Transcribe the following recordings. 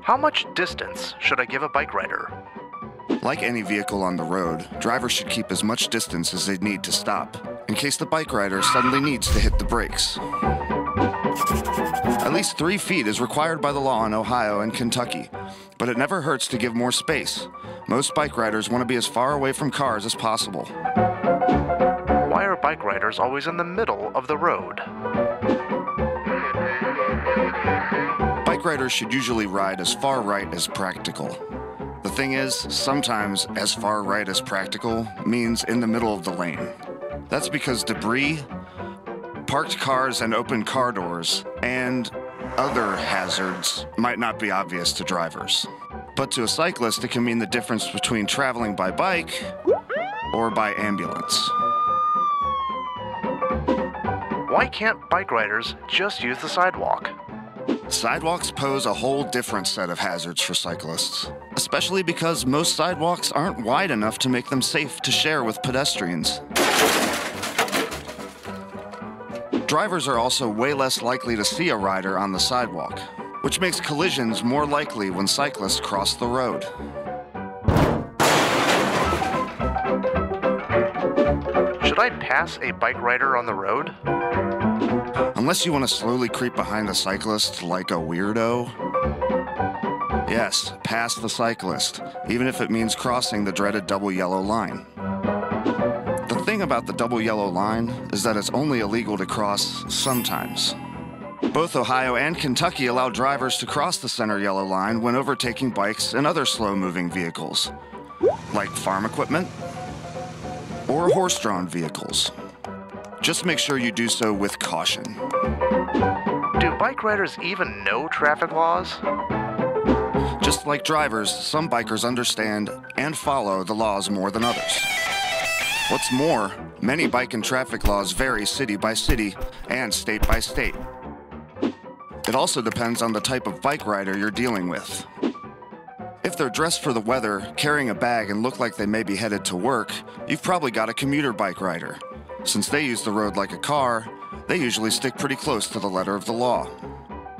How much distance should I give a bike rider? Like any vehicle on the road, drivers should keep as much distance as they need to stop, in case the bike rider suddenly needs to hit the brakes. At least 3 feet is required by the law in Ohio and Kentucky, but it never hurts to give more space. Most bike riders want to be as far away from cars as possible. Why are bike riders always in the middle of the road? Bike riders should usually ride as far right as practical. The thing is, sometimes as far right as practical means in the middle of the lane. That's because debris, parked cars and open car doors, and other hazards might not be obvious to drivers. But to a cyclist, it can mean the difference between traveling by bike or by ambulance. Why can't bike riders just use the sidewalk? Sidewalks pose a whole different set of hazards for cyclists, especially because most sidewalks aren't wide enough to make them safe to share with pedestrians. Drivers are also way less likely to see a rider on the sidewalk, which makes collisions more likely when cyclists cross the road. Should I pass a bike rider on the road? Unless you want to slowly creep behind a cyclist like a weirdo. Yes, pass the cyclist, even if it means crossing the dreaded double yellow line. The thing about the double yellow line is that it's only illegal to cross sometimes. Both Ohio and Kentucky allow drivers to cross the center yellow line when overtaking bikes and other slow-moving vehicles, like farm equipment or horse-drawn vehicles. Just make sure you do so with caution. Do bike riders even know traffic laws? Just like drivers, some bikers understand and follow the laws more than others. What's more, many bike and traffic laws vary city by city and state by state. It also depends on the type of bike rider you're dealing with. If they're dressed for the weather, carrying a bag, and look like they may be headed to work, you've probably got a commuter bike rider. Since they use the road like a car, they usually stick pretty close to the letter of the law.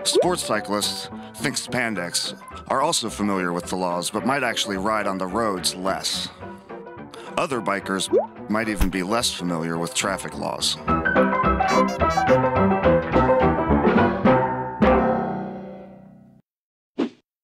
Sports cyclists, think spandex, are also familiar with the laws but might actually ride on the roads less. Other bikers might even be less familiar with traffic laws.